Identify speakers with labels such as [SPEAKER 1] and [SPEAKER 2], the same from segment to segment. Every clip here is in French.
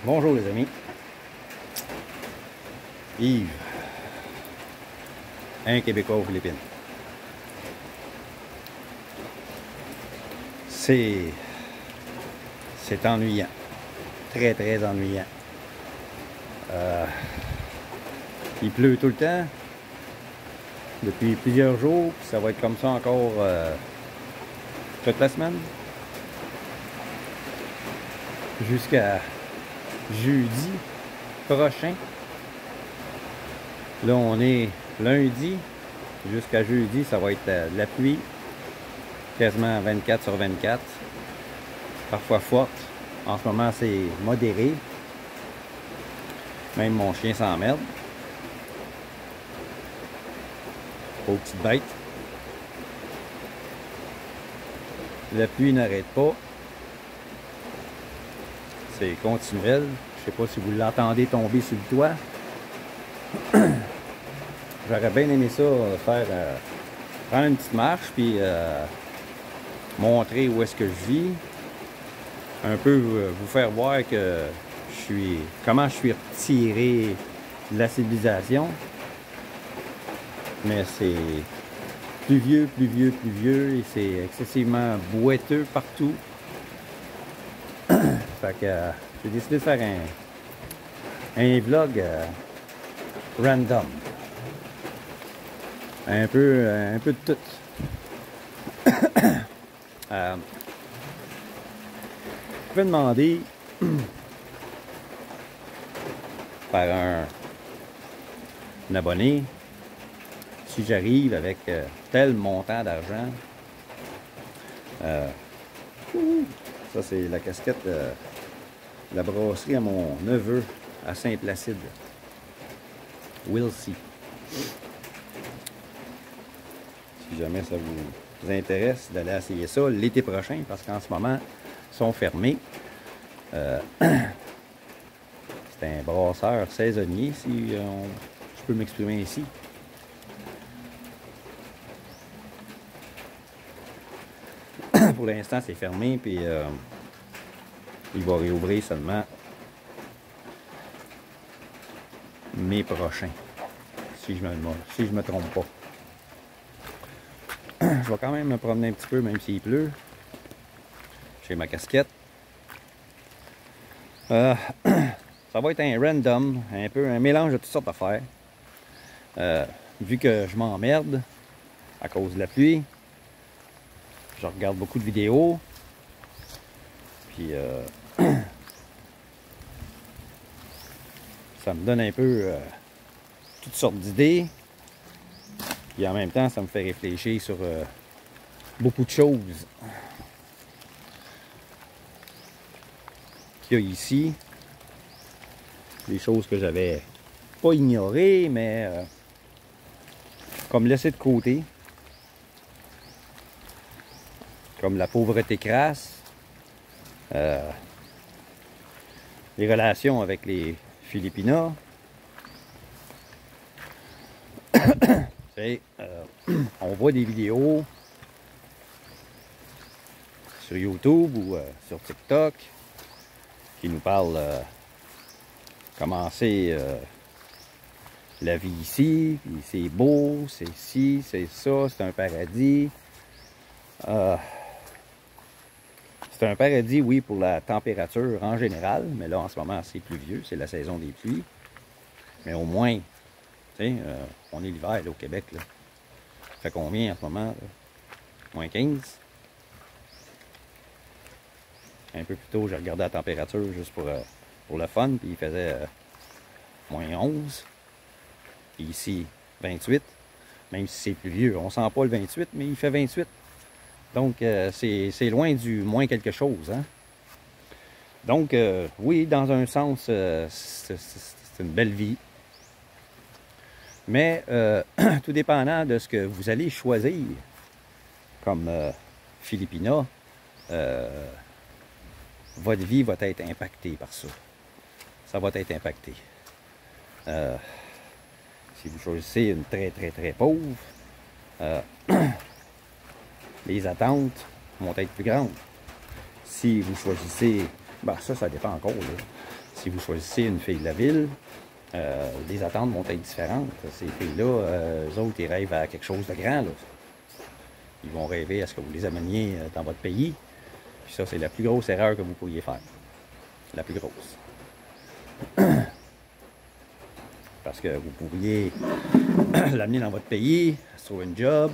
[SPEAKER 1] Bonjour les amis. Yves, un Québécois aux Philippines. C'est ennuyant. Très très ennuyant. Il pleut tout le temps. Depuis plusieurs jours. Puis ça va être comme ça encore toute la semaine. Jusqu'à jeudi prochain. Là, on est lundi. Jusqu'à jeudi, ça va être de la pluie. Quasiment 24 sur 24. Parfois forte. En ce moment, c'est modéré. Même mon chien s'emmerde. Aux petites bêtes. La pluie n'arrête pas. C'est continuel. Je sais pas si vous l'entendez tomber sur le toit. J'aurais bien aimé ça faire prendre une petite marche puis montrer où est-ce que je vis. Un peu vous faire voir que comment je suis retiré de la civilisation. Mais c'est pluvieux et c'est excessivement boiteux partout. Fait que j'ai décidé de faire un vlog random. Un peu de tout. Je peux demander par un abonné si j'arrive avec tel montant d'argent. Ça, c'est la casquette de la brasserie à mon neveu à Saint-Placide. We'll see. Si jamais ça vous intéresse d'aller essayer ça l'été prochain, parce qu'en ce moment, ils sont fermés. C'est un brasseur saisonnier, si je peux m'exprimer ici. Pour l'instant, c'est fermé, puis il va réouvrir seulement mai prochain, si je me trompe pas. Je vais quand même me promener un petit peu, même s'il pleut. J'ai ma casquette. Ça va être un random, un peu un mélange de toutes sortes d'affaires. Vu que je m'emmerde à cause de la pluie, je regarde beaucoup de vidéos. Puis ça me donne un peu toutes sortes d'idées. Et en même temps, ça me fait réfléchir sur beaucoup de choses qu'il y a ici. Des choses que j'avais pas ignorées, mais comme laissées de côté. Comme la pauvreté crasse. Les relations avec les Philippinas. On voit des vidéos sur YouTube ou sur TikTok qui nous parlent comment c'est la vie ici, c'est beau, c'est ci, c'est ça, c'est un paradis. C'est un paradis, oui, pour la température en général, mais là, en ce moment, c'est pluvieux, c'est la saison des pluies. Mais au moins, tu sais, on est l'hiver, là, au Québec, là. Ça fait combien en ce moment, là? Moins 15. Un peu plus tôt, j'ai regardé la température juste pour le fun, puis il faisait moins 11. Et ici, 28. Même si c'est pluvieux, on sent pas le 28, mais il fait 28. Donc, c'est loin du moins quelque chose, hein? Donc, oui, dans un sens, c'est une belle vie. Mais, tout dépendant de ce que vous allez choisir comme Philippina, votre vie va être impactée par ça. Ça va être impacté. Si vous choisissez une très, très, très pauvre, les attentes vont être plus grandes. Si vous choisissez Ben, ça dépend encore. Là. Si vous choisissez une fille de la ville, les attentes vont être différentes. Ces filles-là, eux autres, ils rêvent à quelque chose de grand. Là. Ils vont rêver à ce que vous les ameniez dans votre pays. Puis ça, c'est la plus grosse erreur que vous pourriez faire. La plus grosse. Parce que vous pourriez l'amener dans votre pays, se trouver un job.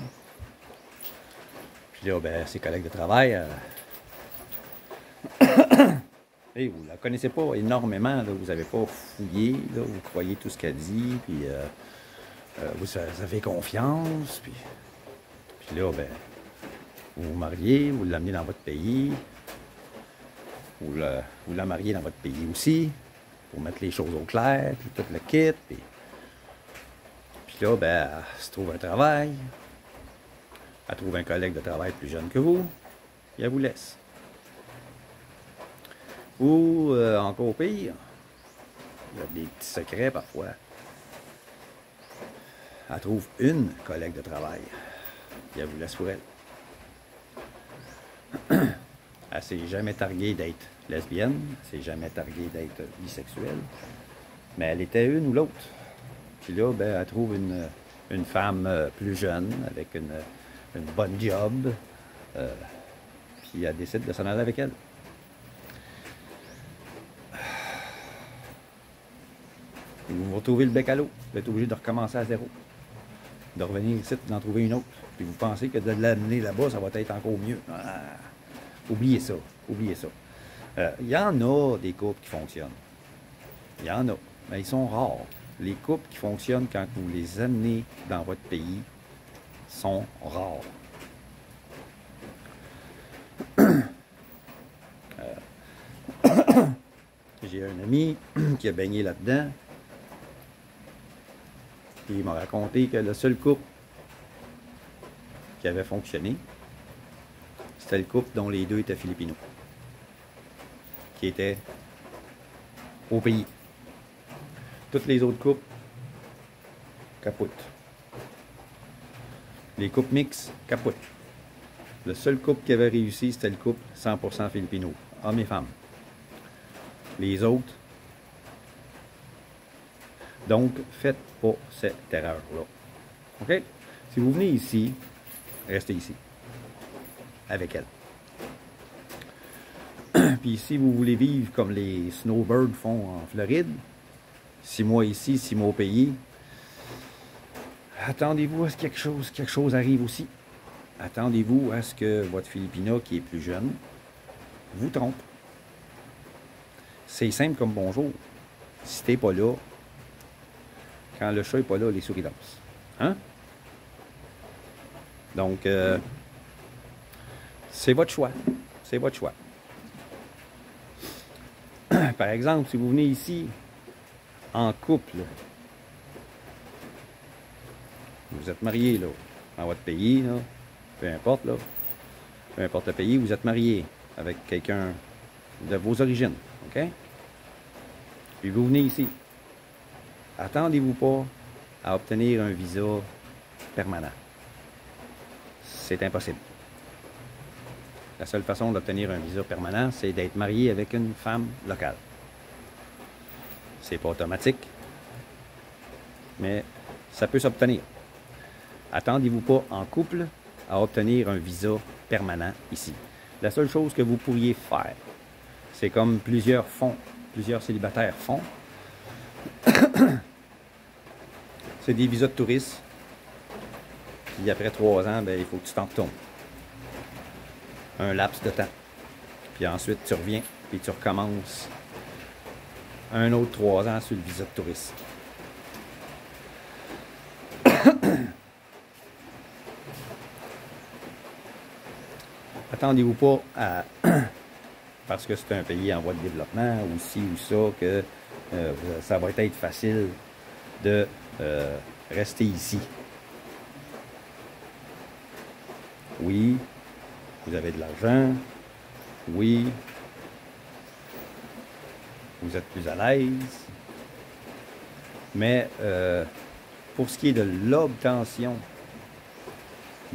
[SPEAKER 1] Puis là, ben, ses collègues de travail... Et vous ne la connaissez pas énormément, là, vous n'avez pas fouillé, là, vous croyez tout ce qu'elle dit, puis vous avez confiance, puis là, ben, vous vous mariez, vous l'amenez dans votre pays, vous la mariez dans votre pays aussi, pour mettre les choses au clair, puis tout le kit, puis là, ben, elle se trouve un travail, elle trouve un collègue de travail plus jeune que vous, et elle vous laisse. Ou, encore pire, il y a des petits secrets parfois. Elle trouve une collègue de travail. Et elle vous laisse pour elle. Elle s'est jamais targuée d'être lesbienne. Elle s'est jamais targuée d'être bisexuelle. Mais elle était une ou l'autre. Puis là, ben, elle trouve une femme plus jeune, avec une bonne job. Puis elle décide de s'en aller avec elle. Vous vous retrouvez le bec à l'eau. Vous êtes obligé de recommencer à zéro. De revenir ici et d'en trouver une autre. Puis vous pensez que de l'amener là-bas, ça va être encore mieux. Ah, oubliez ça. Oubliez ça. Il y en a des couples qui fonctionnent. Il y en a. Mais ils sont rares. Les couples qui fonctionnent quand vous les amenez dans votre pays sont rares. J'ai un ami qui a baigné là-dedans. Il m'a raconté que le seul couple qui avait fonctionné, c'était le couple dont les deux étaient philippinos, qui étaient au pays. Toutes les autres couples capotent. Les couples mixtes capotent. Le seul couple qui avait réussi, c'était le couple 100% philippino, hommes et femmes. Les autres. Donc, faites pas cette erreur-là. OK? Si vous venez ici, restez ici. Avec elle. Puis si vous voulez vivre comme les snowbirds font en Floride, 6 mois ici, 6 mois au pays, attendez-vous à ce que quelque chose arrive aussi. Attendez-vous à ce que votre Filipina, qui est plus jeune, vous trompe. C'est simple comme bonjour. Si t'es pas là, quand le chat n'est pas là, les souris dansent. Hein? Donc, c'est votre choix. C'est votre choix. Par exemple, si vous venez ici en couple, vous êtes marié là, dans votre pays, là, peu importe le pays, vous êtes marié avec quelqu'un de vos origines, OK? Puis vous venez ici. Attendez-vous pas à obtenir un visa permanent. C'est impossible. La seule façon d'obtenir un visa permanent, c'est d'être marié avec une femme locale. C'est pas automatique, mais ça peut s'obtenir. Attendez-vous pas en couple à obtenir un visa permanent ici. La seule chose que vous pourriez faire, c'est comme plusieurs célibataires font, c'est des visas de touristes. Puis après 3 ans, ben, il faut que tu t'en retournes. Un laps de temps. Puis ensuite, tu reviens, puis tu recommences un autre 3 ans sur le visa de touriste. Attendez-vous pas à, parce que c'est un pays en voie de développement, ou ci ou ça, que ça va être facile de rester ici. Oui, vous avez de l'argent. Oui, vous êtes plus à l'aise. Mais pour ce qui est de l'obtention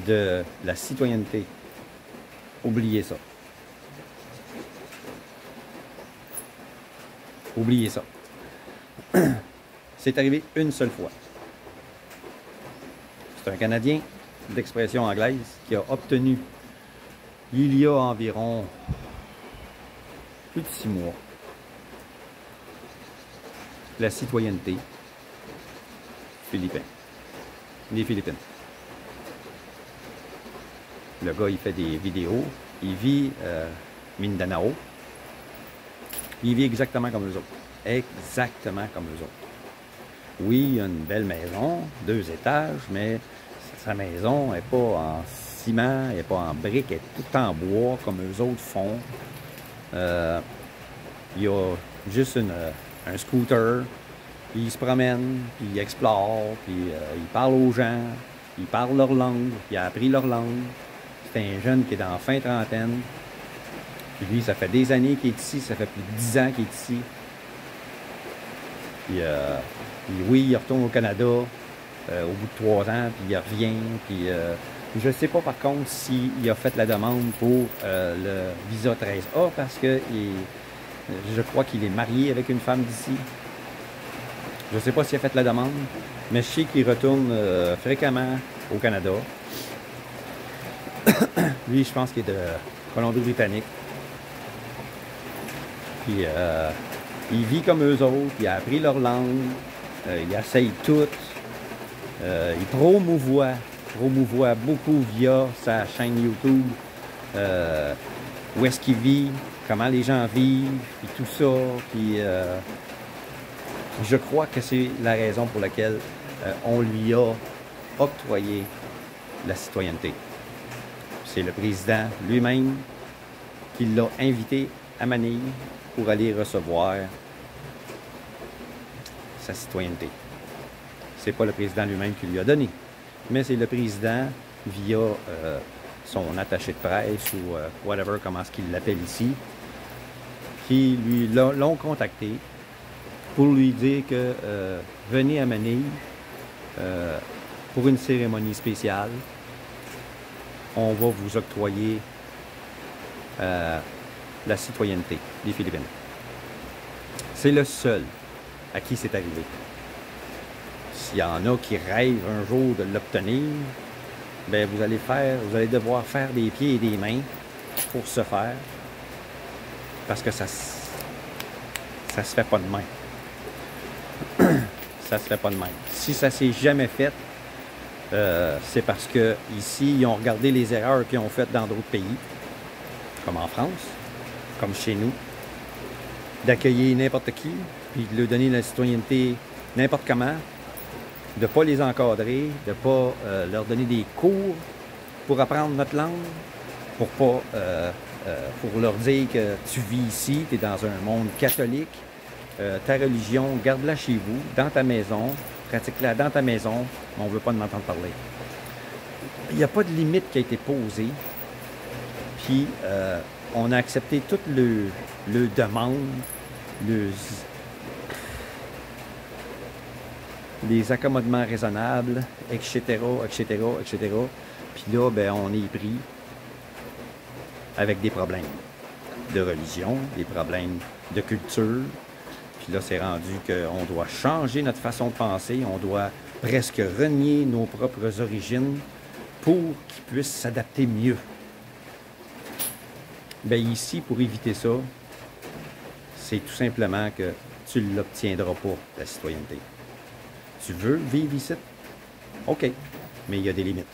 [SPEAKER 1] de la citoyenneté, oubliez ça. Oubliez ça. C'est arrivé une seule fois. C'est un Canadien d'expression anglaise qui a obtenu, il y a environ plus de 6 mois, la citoyenneté philippine. Des Philippines. Le gars, il fait des vidéos. Il vit Mindanao. Il vit exactement comme eux autres. Exactement comme eux autres. Oui, il a une belle maison, 2 étages, mais sa maison n'est pas en ciment, elle n'est pas en briques, elle est tout en bois comme eux autres font. Il a juste un scooter, puis il se promène, puis il explore, puis il parle aux gens, il parle leur langue, il a appris leur langue. C'est un jeune qui est dans la fin trentaine. Puis lui, ça fait des années qu'il est ici, ça fait plus de 10 ans qu'il est ici. Puis oui, il retourne au Canada au bout de 3 ans, puis il revient. Puis je ne sais pas par contre s'il a fait la demande pour le visa 13A parce que je crois qu'il est marié avec une femme d'ici. Je ne sais pas s'il a fait la demande, mais je sais qu'il retourne fréquemment au Canada. Lui, je pense qu'il est de Colombie-Britannique. Puis il vit comme eux autres, il a appris leur langue, il essaye tout. Il promouvoit beaucoup via sa chaîne YouTube où est-ce qu'il vit, comment les gens vivent, puis tout ça. Puis je crois que c'est la raison pour laquelle on lui a octroyé la citoyenneté. C'est le président lui-même qui l'a invité à Manille pour aller recevoir sa citoyenneté. C'est pas le président lui-même qui lui a donné, mais c'est le président via son attaché de presse ou whatever, comment est-ce qu'il l'appelle ici, qui lui l'ont contacté pour lui dire que venez à Manille pour une cérémonie spéciale. On va vous octroyer la citoyenneté des Philippines. C'est le seul à qui c'est arrivé. S'il y en a qui rêvent un jour de l'obtenir, ben vous allez devoir faire des pieds et des mains pour ce faire, parce que ça se fait pas de même. Ça se fait pas de même. Si ça s'est jamais fait, c'est parce que ici ils ont regardé les erreurs qu'ils ont faites dans d'autres pays, comme en France, comme chez nous, d'accueillir n'importe qui, puis de leur donner la citoyenneté n'importe comment, de ne pas les encadrer, de ne pas leur donner des cours pour apprendre notre langue, pour leur dire que tu vis ici, tu es dans un monde catholique, ta religion, garde-la chez vous, dans ta maison, pratique-la dans ta maison, mais on ne veut pas en entendre parler. Il n'y a pas de limite qui a été posée, puis on a accepté toutes les demandes, les accommodements raisonnables, etc., etc., etc. Puis là, ben, on est pris avec des problèmes de religion, des problèmes de culture. Puis là, c'est rendu qu'on doit changer notre façon de penser, on doit presque renier nos propres origines pour qu'ils puissent s'adapter mieux. Bien ici, pour éviter ça, c'est tout simplement que tu ne l'obtiendras pas, la citoyenneté. Tu veux vivre ici? OK, mais il y a des limites.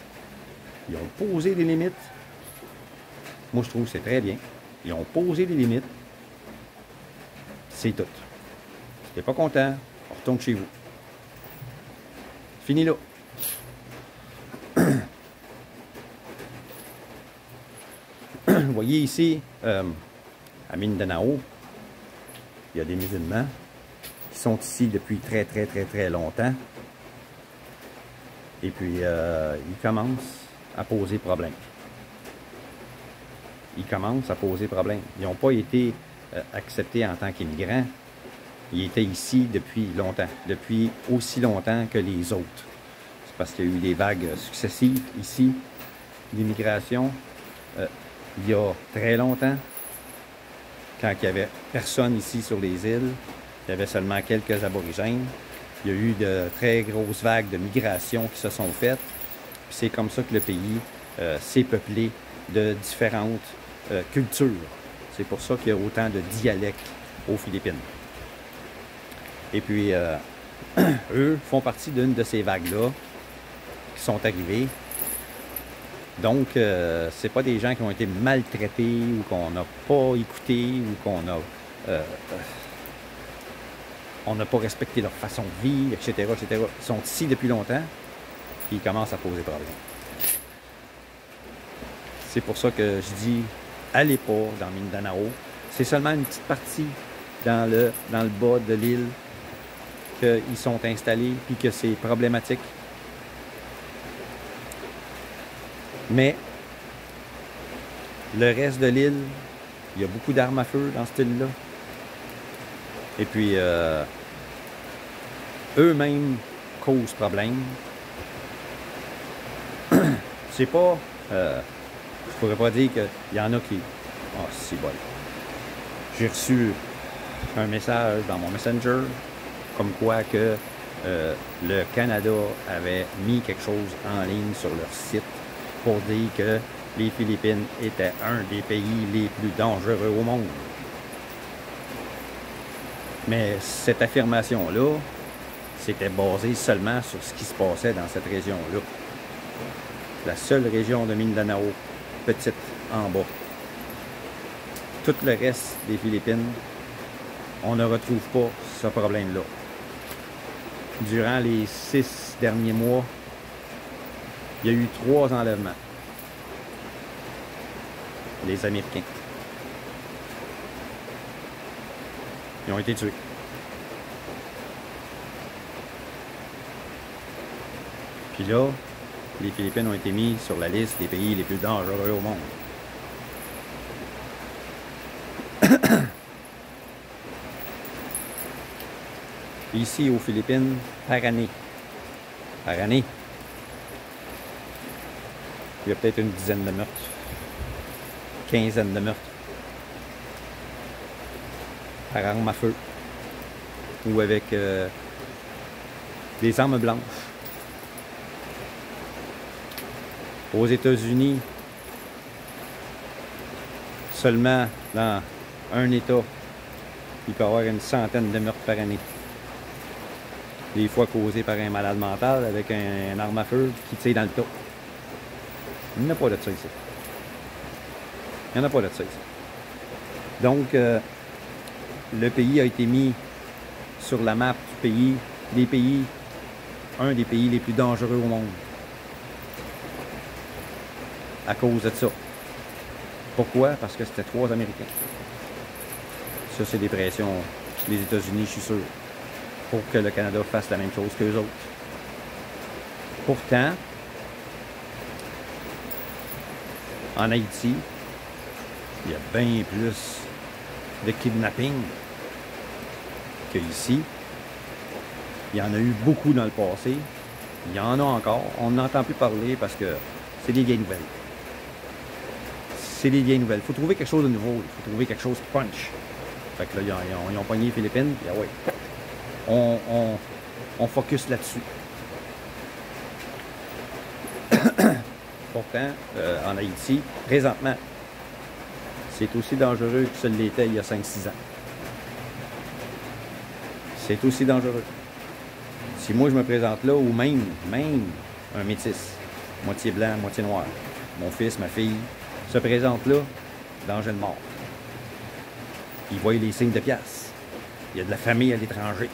[SPEAKER 1] Ils ont posé des limites. Moi, je trouve que c'est très bien. Ils ont posé des limites. C'est tout. Si tu n'es pas content, on retourne chez vous. Fini là. Vous voyez ici, à Mindanao, il y a des musulmans qui sont ici depuis très, très, très, très longtemps. Et puis, ils commencent à poser problème. Ils commencent à poser problème. Ils n'ont pas été acceptés en tant qu'immigrants. Ils étaient ici depuis longtemps, depuis aussi longtemps que les autres. C'est parce qu'il y a eu des vagues successives ici d'immigration. Il y a très longtemps, quand il n'y avait personne ici sur les îles, il y avait seulement quelques aborigènes. Il y a eu de très grosses vagues de migration qui se sont faites. Puis c'est comme ça que le pays s'est peuplé de différentes cultures. C'est pour ça qu'il y a autant de dialectes aux Philippines. Et puis, eux font partie d'une de ces vagues-là qui sont arrivées. Donc, c'est pas des gens qui ont été maltraités ou qu'on n'a pas écouté ou qu'on a on n'a pas respecté leur façon de vivre, etc., etc. Ils sont ici depuis longtemps, puis ils commencent à poser problème. C'est pour ça que je dis, allez pas dans Mindanao. C'est seulement une petite partie dans le bas de l'île qu'ils sont installés, puis que c'est problématique. Mais le reste de l'île, il y a beaucoup d'armes à feu dans cette île-là. Et puis, eux-mêmes causent problème. C'est pas... je pourrais pas dire qu'il y en a qui... Ah, c'est bon. J'ai reçu un message dans mon Messenger comme quoi que le Canada avait mis quelque chose en ligne sur leur site pour dire que les Philippines étaient un des pays les plus dangereux au monde. Mais cette affirmation-là, c'était basé seulement sur ce qui se passait dans cette région-là. La seule région de Mindanao, petite en bas. Tout le reste des Philippines, on ne retrouve pas ce problème-là. Durant les 6 derniers mois, il y a eu 3 enlèvements. Les Américains. Ils ont été tués. Puis là, les Philippines ont été mis sur la liste des pays les plus dangereux au monde. Ici, aux Philippines, par année, il y a peut-être une dizaine de meurtres, quinzaine de meurtres, par arme à feu, ou avec des armes blanches. Aux États-Unis, seulement dans un État, il peut y avoir une centaine de meurtres par année. Des fois causés par un malade mental avec un arme à feu qui tire dans le tas. Il n'y en a pas de ça ici. Il n'y en a pas de ça ici. Donc, le pays a été mis sur la map du pays, un des pays les plus dangereux au monde. À cause de ça. Pourquoi? Parce que c'était 3 Américains. Ça, c'est des pressions des États-Unis, je suis sûr, pour que le Canada fasse la même chose qu'eux autres. Pourtant, en Haïti, il y a bien plus de kidnapping qu'ici. Il y en a eu beaucoup dans le passé. Il y en a encore. On n'entend plus parler parce que c'est des vieilles nouvelles. C'est des vieilles nouvelles. Il faut trouver quelque chose de nouveau. Il faut trouver quelque chose qui punch. Fait que là, ils ont pogné les Philippines. Puis, ah ouais, on focus là-dessus. Pourtant, en Haïti, présentement, c'est aussi dangereux que ce l'était il y a 5-6 ans. C'est aussi dangereux. Si moi je me présente là, ou même un métis, moitié blanc, moitié noir, mon fils, ma fille, se présente là, danger de mort. Ils voient les signes de pièces. Il y a de la famille à l'étranger.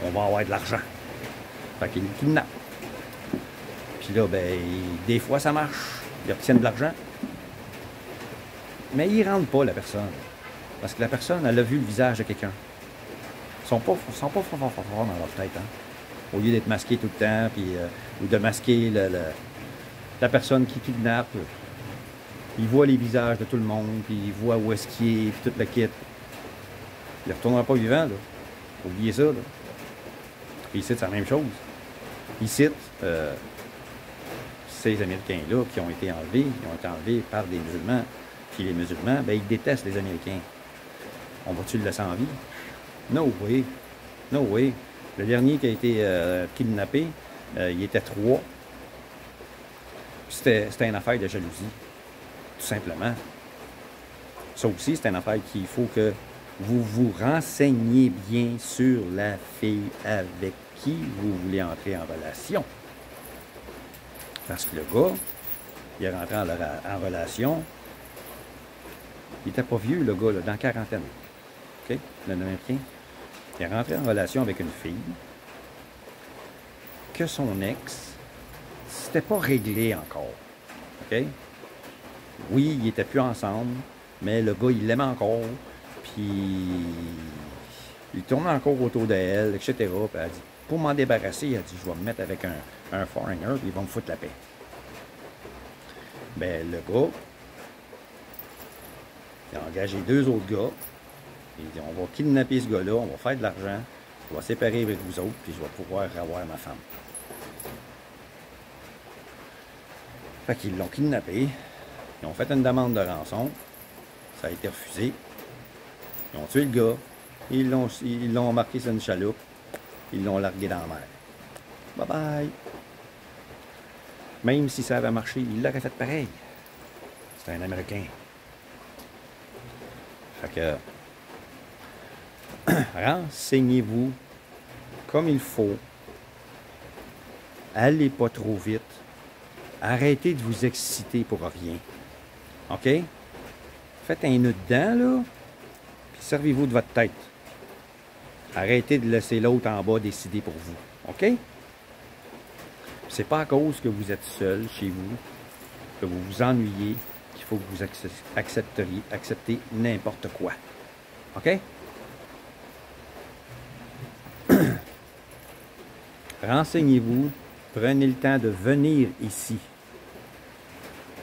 [SPEAKER 1] On va avoir de l'argent. Fait qu'ils le kidnappent. Puis là, ben, des fois ça marche. Ils obtiennent de l'argent. Mais ils ne rendent pas la personne. Parce que la personne, elle a vu le visage de quelqu'un. Ils sont pas fort dans leur tête. Hein? Au lieu d'être masqués tout le temps, puis, ou de masquer la personne qui kidnappe, ils voient les visages de tout le monde, puis ils voient où est-ce qu'il est, puis tout le kit. Il ne retournera pas vivant, là. Oubliez ça, là. Puis ici, c'est la même chose. Ici, ces Américains-là qui ont été enlevés, par des musulmans. Puis les musulmans, ben, ils détestent les Américains. On va-tu le laisser en vie? No way. No way. Le dernier qui a été kidnappé, il était 3. C'était une affaire de jalousie. Tout simplement. Ça aussi, c'est une affaire qu'il faut que vous vous renseigniez bien sur la fille avec qui vous voulez entrer en relation. Parce que le gars, il est rentré en relation. Il n'était pas vieux, le gars, là, dans la quarantaine. OK? Le Américain. Il est rentré en relation avec une fille que son ex, c'était pas réglé encore. OK? Oui, ils n'étaient plus ensemble, mais le gars, il l'aimait encore. Puis, il tournait encore autour d'elle, etc. Puis elle a dit, pour m'en débarrasser, il a dit, je vais me mettre avec un foreigner, puis ils vont me foutre la paix. Ben, le gars, il a engagé 2 autres gars. Il dit, on va kidnapper ce gars-là, on va faire de l'argent, je vais séparer avec vous autres, puis je vais pouvoir avoir ma femme. Fait qu'ils l'ont kidnappé. Ils ont fait une demande de rançon. Ça a été refusé. Ils ont tué le gars. Ils l'ont embarqué sur une chaloupe. Ils l'ont largué dans la mer. Bye bye. Même si ça avait marché, il l'aurait fait pareil. C'est un Américain. Fait que renseignez-vous comme il faut. Allez pas trop vite. Arrêtez de vous exciter pour rien. OK? Faites un nœud dedans, là, puis servez-vous de votre tête. Arrêtez de laisser l'autre en bas décider pour vous. OK? C'est pas à cause que vous êtes seul chez vous, que vous vous ennuyez, qu'il faut que vous acceptez n'importe quoi. OK? Renseignez-vous, prenez le temps de venir ici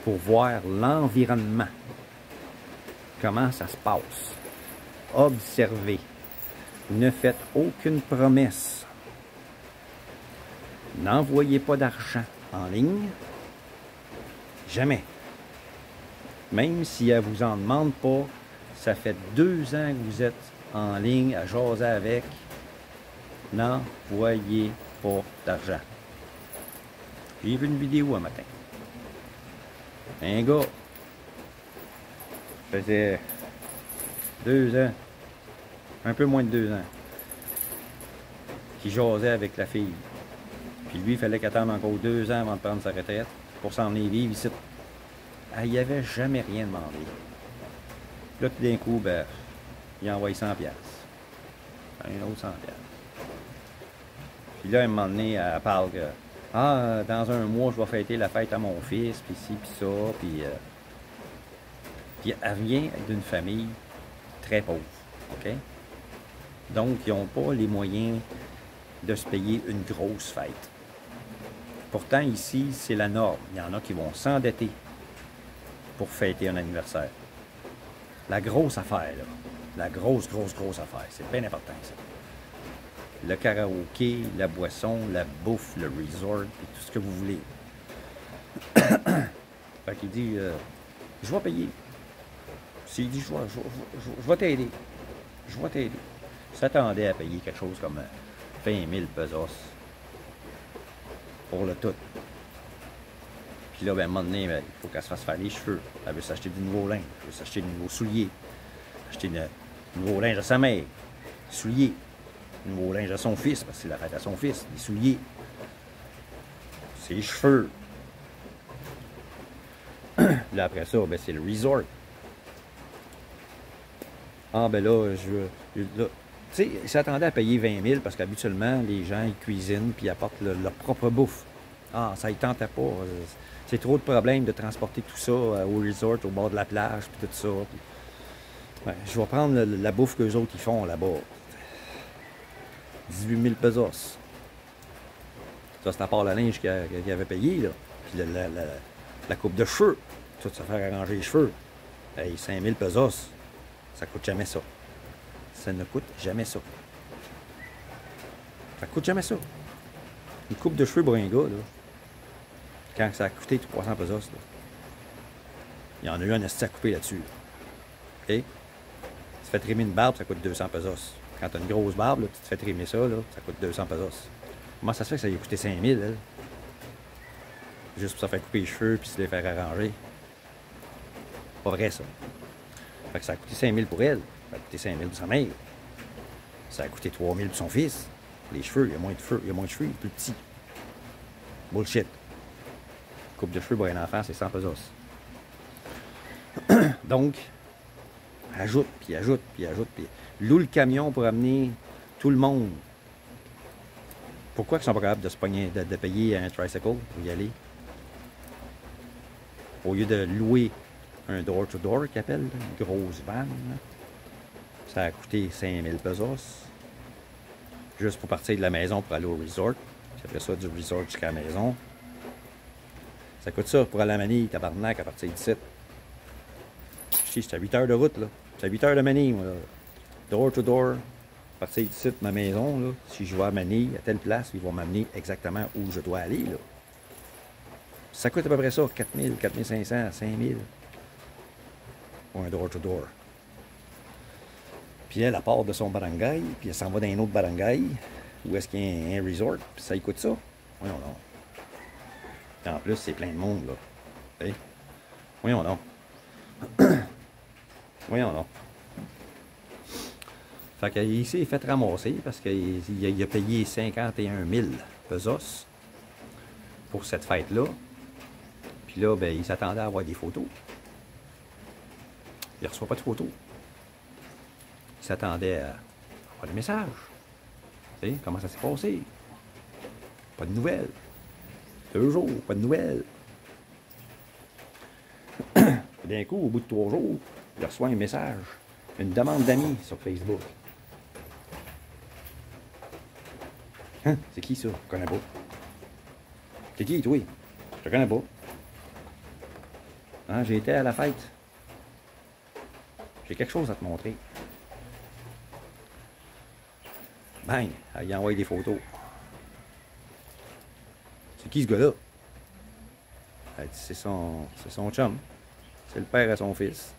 [SPEAKER 1] pour voir l'environnement. Comment ça se passe. Observez. Ne faites aucune promesse. N'envoyez pas d'argent en ligne. Jamais. Même si elle ne vous en demande pas, ça fait 2 ans que vous êtes en ligne à jaser avec. N'envoyez pas d'argent. J'ai vu une vidéo un matin. Un gars faisait 2 ans, un peu moins de 2 ans, qui jasait avec la fille. Puis lui, il fallait qu'il attende encore 2 ans avant de prendre sa retraite pour s'en venir vivre ici. Il n'y avait jamais rien demandé. Là, tout d'un coup, ben, il a envoyé 100$. Un autre 100$. Puis là, à un moment donné, elle parle que dans un mois, je vais fêter la fête à mon fils, puis ci, puis ça, puis elle vient d'une famille très pauvre, OK? Donc, ils n'ont pas les moyens de se payer une grosse fête. Pourtant, ici, c'est la norme. Il y en a qui vont s'endetter pour fêter un anniversaire. La grosse affaire, là. La grosse affaire. C'est bien important, ça. Le karaoké, la boisson, la bouffe, le resort, et tout ce que vous voulez. Fait qu'il dit, je vais payer. S'il dit, je vais t'aider. Je vais t'aider. Il s'attendait à payer quelque chose comme 20 000 pesos pour le tout. Puis là, ben, à un moment donné, ben, il faut qu'elle se fasse faire les cheveux. Elle veut s'acheter du nouveau linge, elle veut s'acheter de nouveaux souliers, acheter du nouveau linge à sa mère, des souliers, du nouveau linge à son fils, parce que c'est la fête à son fils, des souliers, ses cheveux. Là, après ça, ben, c'est le resort. Ah, ben là, tu sais, ils s'attendaient à payer 20 000 parce qu'habituellement, les gens, ils cuisinent puis ils apportent leur propre bouffe. Ah, ça ne tentait pas. C'est trop de problèmes de transporter tout ça au resort, au bord de la plage, puis tout ça. Puis, ouais, je vais prendre la bouffe qu'eux autres, ils font là-bas. 18 000 pesos. Ça, c'est à part le linge qu'il avait payé, là. Puis la coupe de cheveux. Tout ça faire arranger les cheveux. Hey, 5 000 pesos. Ça coûte jamais ça. Ça ne coûte jamais ça. Ça coûte jamais ça. Une coupe de cheveux pour un gars, là, quand ça a coûté 300 pesos, là, il y en a eu un esti à couper là-dessus. OK? Tu fais trimer une barbe, ça coûte 200 pesos. quand tu as une grosse barbe, là, tu te fais trimer ça, là, ça coûte 200 pesos. Comment ça se fait que ça lui a coûté 5000, elle? Juste pour se faire couper les cheveux puis se les faire arranger. Pas vrai, ça. Fait que ça a coûté 5000 pour elle. Ça a coûté 5000 pour sa mère. Ça a coûté 3000 pour son fils. Les cheveux, il y a moins de cheveux, il est plus petit. Bullshit. Coupe de cheveux pour un enfant, c'est 100 pesos. Donc, ajoute, puis ajoute, puis ajoute, puis loue le camion pour amener tout le monde. Pourquoi ils sont pas capables de se pogner, de payer un tricycle pour y aller? Au lieu de louer un door-to-door qu'ils appellent, une grosse van, là, ça a coûté 5000 pesos. Juste pour partir de la maison pour aller au resort. Puis après ça, du resort jusqu'à la maison. Ça coûte ça pour aller à Manille, tabarnak, à partir d'ici. Je sais, c'est à 8 heures de route, là. C'est à 8 heures de Manille, moi, là. Door to door, à partir d'ici de ma maison, là. Si je vais à Manille, à telle place, ils vont m'amener exactement où je dois aller, là. Ça coûte à peu près ça, 4000, 4500, 5000. Pour un door to door. Puis elle part de son barangay, puis elle s'en va dans un autre barangay, où est-ce qu'il y a un resort, puis ça lui coûte ça. Voyons donc. Puis en plus, c'est plein de monde, là. Hey. Voyons donc. Voyons donc. Fait qu'il s'est fait ramasser parce qu'il a payé 51 000 pesos pour cette fête-là. Puis là, ben, il s'attendait à avoir des photos. Il ne reçoit pas de photos. Il s'attendait à avoir des messages. Tu sais, comment ça s'est passé? Pas de nouvelles. 2 jours, pas de nouvelles. D'un coup, au bout de 3 jours, il reçoit un message, une demande d'amis sur Facebook. Hein? C'est qui ça? Je connais pas. C'est qui, toi? Je te connais pas. Hein, j'ai été à la fête. J'ai quelque chose à te montrer. Bang! Il envoie des photos. C'est qui ce gars-là? C'est son chum. C'est le père à son fils.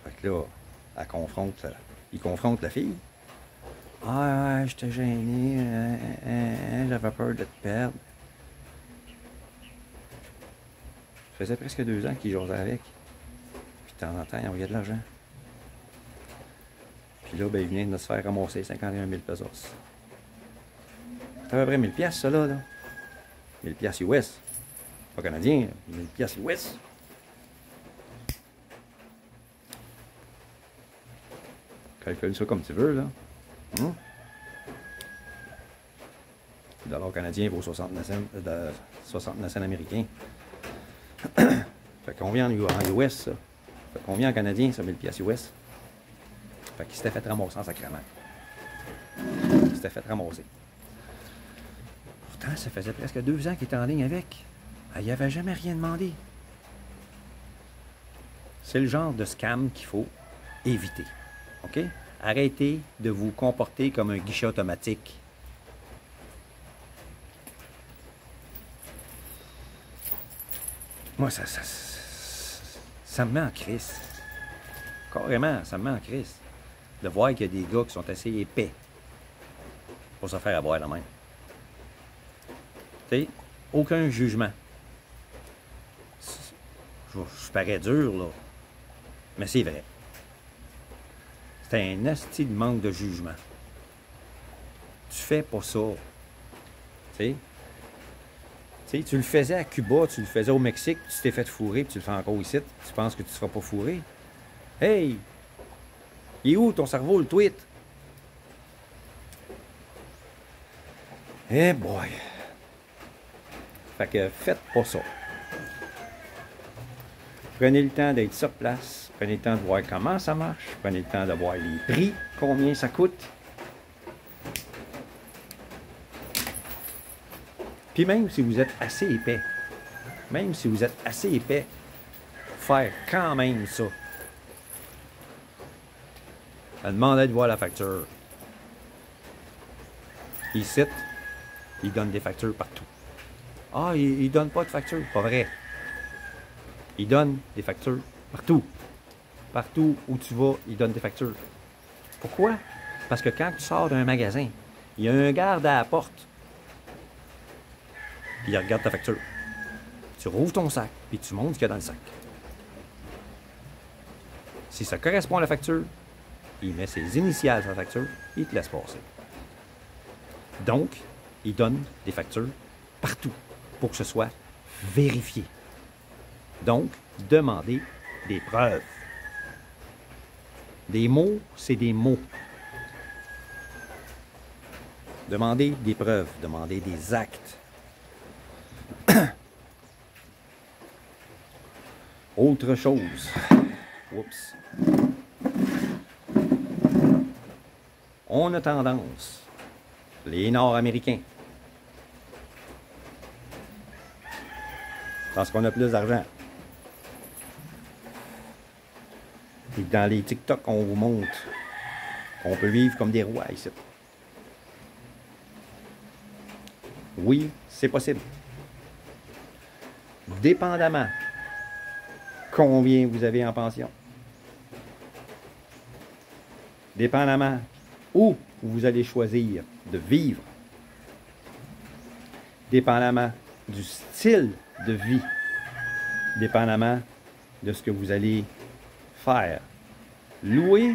[SPEAKER 1] Fait que là, il confronte la fille. Ah, ouais, j'étais gêné, j'avais peur de te perdre. Ça faisait presque 2 ans qu'il jouait avec. Puis de temps en temps, il envoyait de l'argent. Puis là, ben, il vient de se faire ramasser 51 000 pesos. C'est à peu près 1000 piastres, ça, là. 1000 piastres US. Pas canadien, 1000 piastres US. Calcule ça comme tu veux, là. Le dollar canadien vaut 69 cents américains. Fait combien en US, ça? Fait combien en canadien, ça, 1000 piastres US? Fait qu'il s'était fait ramasser en sacrament. Il s'était fait ramasser. Pourtant, ça faisait presque 2 ans qu'il était en ligne avec. Il n'avait jamais rien demandé. C'est le genre de scam qu'il faut éviter. OK? Arrêtez de vous comporter comme un guichet automatique. Moi, ça me met en crise. Carrément, ça me met en crise. De voir qu'il y a des gars qui sont assez épais pour se faire avoir la même. Tu sais, aucun jugement. Je parais dur, là. Mais c'est vrai. C'est un asti de manque de jugement. Tu fais pas ça. Tu sais, tu le faisais à Cuba, tu le faisais au Mexique, tu t'es fait fourrer, puis tu le fais encore ici. Tu penses que tu ne seras pas fourré? Hey! Il est où ton cerveau, le tweet? Eh boy! Fait que faites pas ça. Prenez le temps d'être sur place. Prenez le temps de voir comment ça marche. Prenez le temps de voir les prix, combien ça coûte. Puis même si vous êtes assez épais, faire quand même ça. Demandez de voir la facture. Ici, ils donnent des factures partout. Ah, ils donnent pas de facture. Pas vrai. Ils donnent des factures partout. Partout où tu vas, ils donnent des factures. Pourquoi? Parce que quand tu sors d'un magasin, il y a un garde à la porte. Puis il regarde ta facture. Tu rouvres ton sac, puis tu montres ce qu'il y a dans le sac. Si ça correspond à la facture, il met ses initiales sur la facture, il te laisse passer. Donc, il donne des factures partout pour que ce soit vérifié. Donc, demandez des preuves. Des mots, c'est des mots. Demandez des preuves, demandez des actes. Autre chose. Oups. On a tendance, les Nord-Américains, parce qu'on a plus d'argent. Et dans les TikTok, on vous montre qu'on peut vivre comme des rois ici. Oui, c'est possible. Dépendamment combien vous avez en pension. Dépendamment où vous allez choisir de vivre. Dépendamment du style de vie. Dépendamment de ce que vous allez faire. Louer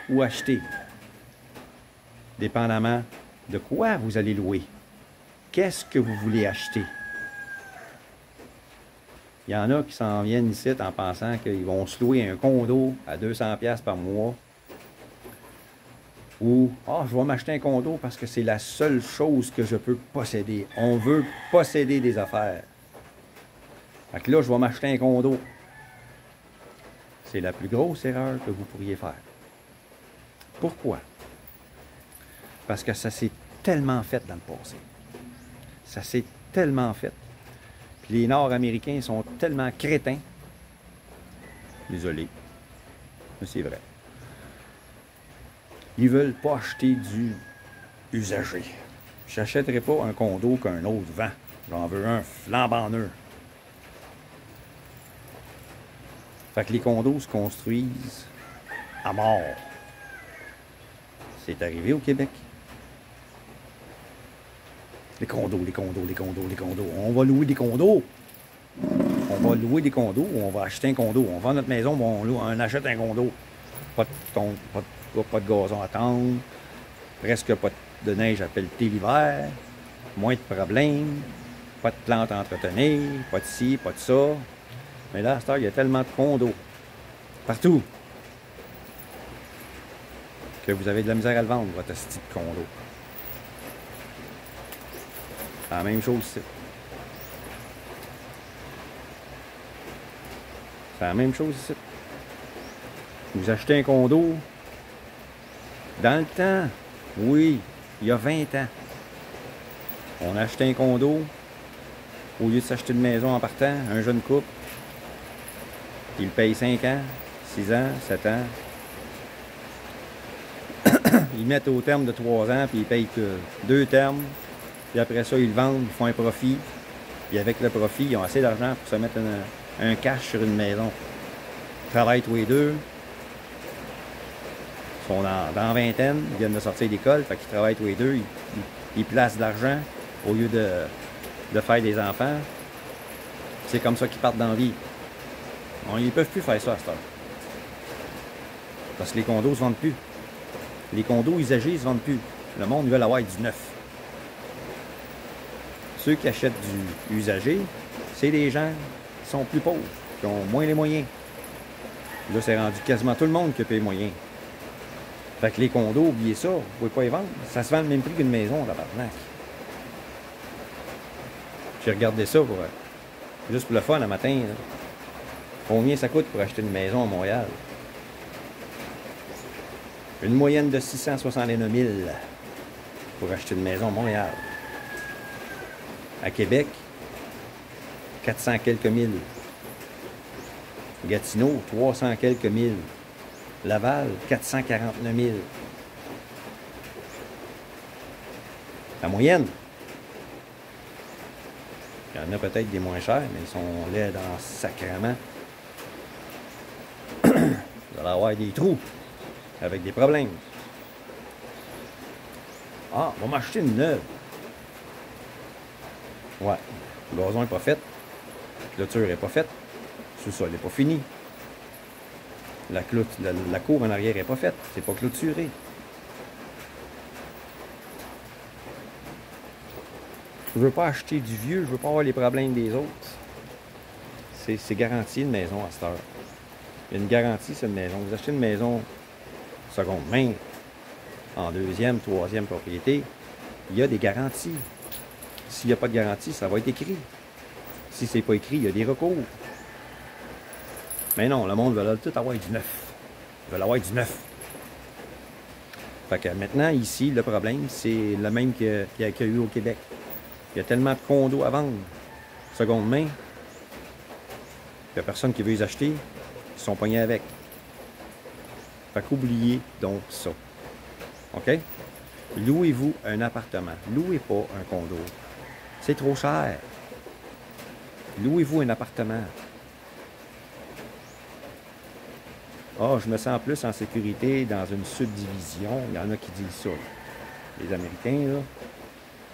[SPEAKER 1] ou acheter. Dépendamment de quoi vous allez louer. Qu'est-ce que vous voulez acheter? Il y en a qui s'en viennent ici en pensant qu'ils vont se louer un condo à 200$ par mois. Ou, je vais m'acheter un condo parce que c'est la seule chose que je peux posséder. On veut posséder des affaires. Fait que là, je vais m'acheter un condo. C'est la plus grosse erreur que vous pourriez faire. Pourquoi? Parce que ça s'est tellement fait dans le passé. Ça s'est tellement fait. Puis les Nord-Américains sont tellement crétins. Désolé. Mais c'est vrai. Ils veulent pas acheter du usagé. Je n'achèterai pas un condo qu'un autre vend. J'en veux un flambant neuf. Fait que les condos se construisent à mort. C'est arrivé au Québec. Les condos, les condos, les condos, les condos. On va louer des condos. On va louer des condos ou on va acheter un condo. On vend notre maison, on achète un condo. Pas de gazon à tendre. Presque pas de neige à pelleter l'hiver. Moins de problèmes. Pas de plantes à entretenir. Pas de ci, pas de ça. Mais là, à cette heure, il y a tellement de condos. Partout. Que vous avez de la misère à le vendre, votre style de condo. C'est la même chose ici. C'est la même chose ici. Vous achetez un condo. Dans le temps, oui, il y a 20 ans, on a acheté un condo. Au lieu de s'acheter une maison en partant, un jeune couple, il paye 5 ans, 6 ans, 7 ans. Ils mettent au terme de 3 ans, puis ils payent que 2 termes. Puis après ça, ils le vendent, ils font un profit. Et avec le profit, ils ont assez d'argent pour se mettre un cash sur une maison. Ils travaillent tous les deux. Ils sont dans vingtaine, ils viennent de sortir d'école, fait qu'ils travaillent tous les deux. Ils placent de l'argent au lieu de faire des enfants. C'est comme ça qu'ils partent dans la vie. Ils ne peuvent plus faire ça à cette heure. Parce que les condos ne se vendent plus. Les condos usagés ne se vendent plus. Le monde veut avoir du neuf. Ceux qui achètent du usagé, c'est des gens qui sont plus pauvres, qui ont moins les moyens. Là, c'est rendu quasiment tout le monde qui a payé les moyens. Fait que les condos, oubliez ça, vous ne pouvez pas les vendre. Ça se vend le même prix qu'une maison, tabarnak. J'ai regardé ça juste pour le fun, le matin. Là. Combien ça coûte pour acheter une maison à Montréal? Une moyenne de 669 000 pour acheter une maison à Montréal. À Québec, 400 quelques mille. Gatineau, 300 quelques mille. Laval, 449 000. La moyenne. Il y en a peut-être des moins chers, mais ils sont laids dans sacrément. Vous allez avoir des trous avec des problèmes. Ah, on va m'acheter une neuve. Ouais, le gazon n'est pas fait. La clôture n'est pas faite. Tout ça n'est pas fini. La cour en arrière n'est pas faite. C'est pas clôturé. Je veux pas acheter du vieux. Je veux pas avoir les problèmes des autres. C'est garanti une maison à cette heure. Il y a une garantie sur une maison. Vous achetez une maison seconde main, en deuxième, troisième propriété, il y a des garanties. S'il n'y a pas de garantie, ça va être écrit. Si c'est pas écrit, il y a des recours. Mais non, le monde veut tout avoir du neuf. Ils veulent avoir du neuf. Fait que maintenant, ici, le problème, c'est le même qu'il y a eu au Québec. Il y a tellement de condos à vendre, seconde main, il n'y a personne qui veut les acheter, ils sont pognés avec. Fait qu'oubliez donc ça. OK? Louez-vous un appartement. Louez pas un condo. C'est trop cher. Louez-vous un appartement. Ah, je me sens plus en sécurité dans une subdivision. Il y en a qui disent ça. Les Américains, là.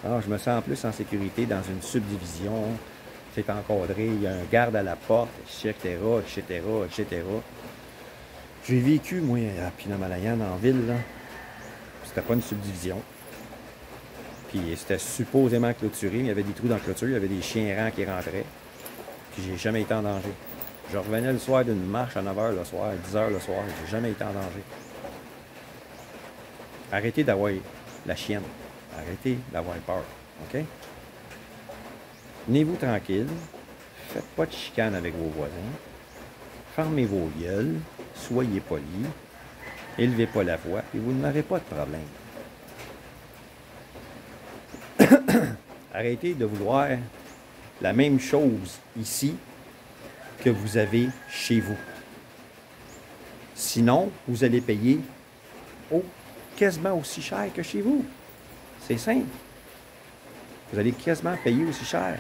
[SPEAKER 1] Ah, je me sens plus en sécurité dans une subdivision. C'est encadré, il y a un garde à la porte, etc., etc., etc. J'ai vécu, moi, à Pinamalayan, en ville, là. C'était pas une subdivision. Puis c'était supposément clôturé, mais il y avait des trous dans la clôture, il y avait des chiens errants qui rentraient. Puis j'ai jamais été en danger. Je revenais le soir d'une marche à 9 h le soir, à 10 h le soir, j'ai jamais été en danger. Arrêtez d'avoir la chienne. Arrêtez d'avoir peur. OK? Tenez-vous tranquille. Faites pas de chicane avec vos voisins. Fermez vos gueules. Soyez polis. Élevez pas la voix et vous n'aurez pas de problème. Arrêtez de vouloir la même chose ici que vous avez chez vous. Sinon, vous allez payer quasiment aussi cher que chez vous. C'est simple. Vous allez quasiment payer aussi cher.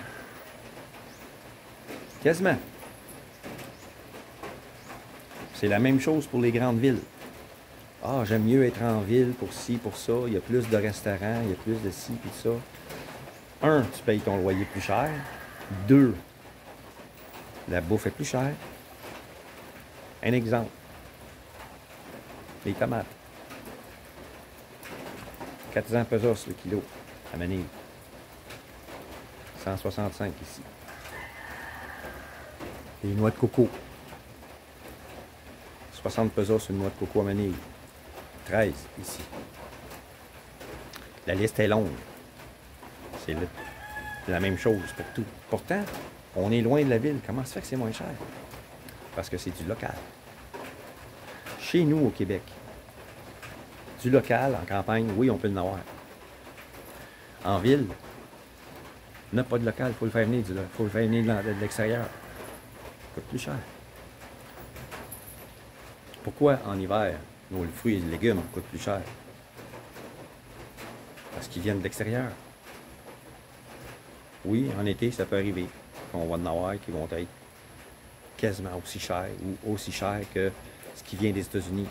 [SPEAKER 1] Quasiment. C'est la même chose pour les grandes villes. Ah, j'aime mieux être en ville pour ci, pour ça. Il y a plus de restaurants, il y a plus de ci, puis de ça. 1, tu payes ton loyer plus cher. 2, la bouffe est plus chère. Un exemple. Les tomates. 400 pesos le kilo à Manille. 165 ici. Les noix de coco. 60 pesos une noix de coco à Manille. 13 ici. La liste est longue. C'est la même chose pour tout. Pourtant, on est loin de la ville. Comment ça fait que c'est moins cher? Parce que c'est du local. Chez nous, au Québec, du local, en campagne, oui, on peut en avoir. En ville, n'a pas de local, il faut le faire venir de l'extérieur. Ça coûte plus cher. Pourquoi en hiver, nos fruits et légumes coûtent plus cher? Parce qu'ils viennent de l'extérieur. Oui, en été, ça peut arriver qu'on va en avoir qui vont être quasiment aussi chers ou aussi chers que ce qui vient des États-Unis.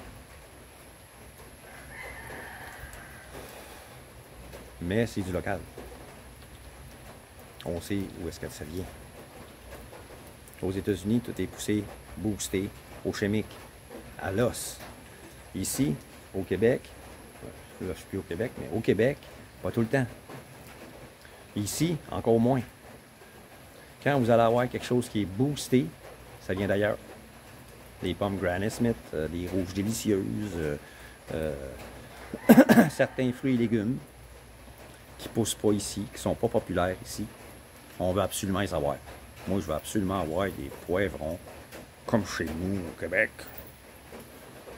[SPEAKER 1] Mais c'est du local. On sait où est-ce que ça vient. Aux États-Unis, tout est poussé, boosté, au chimique, à l'os. Ici, au Québec, là je suis plus au Québec, mais au Québec, pas tout le temps. Ici, encore moins. Quand vous allez avoir quelque chose qui est boosté, ça vient d'ailleurs. Les pommes Granny Smith, des rouges délicieuses, certains fruits et légumes qui ne poussent pas ici, qui ne sont pas populaires ici. On veut absolument les avoir. Moi, je veux absolument avoir des poivrons comme chez nous au Québec.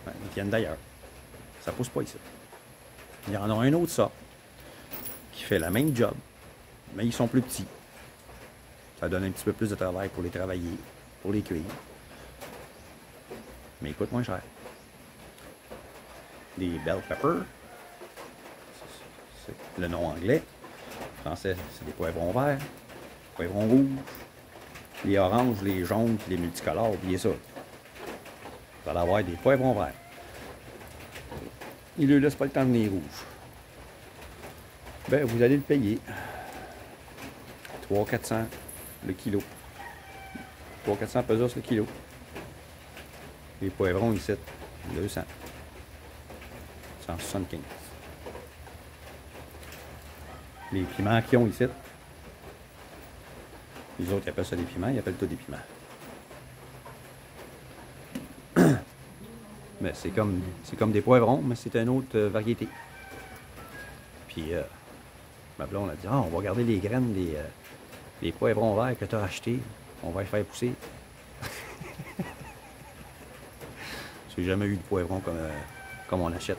[SPEAKER 1] Ben, ils viennent d'ailleurs. Ça ne pousse pas ici. Il y en a un autre, ça, qui fait la même job, mais ils sont plus petits. Ça donne un petit peu plus de travail pour les travailler, pour les cueillir. Mais ils coûtent moins cher. Des bell peppers, c'est le nom anglais. En français, c'est des poivrons verts, poivrons rouges, les oranges, les jaunes, les multicolores, oubliez ça. Vous allez avoir des poivrons verts. Il ne laisse pas le temps de venir rouge. Ben, vous allez le payer. 300-400 le kilo. 300-400 pesos le kilo. Les poivrons ici, 200. 175. Les piments qu'ils ont ici, les autres ils appellent ça des piments, ils appellent tout des piments. Mais c'est comme des poivrons, mais c'est une autre variété. Puis ma blonde a dit, ah, on va garder les graines des poivrons verts que tu as achetés, on va les faire pousser. J'ai jamais eu de poivrons comme on achète.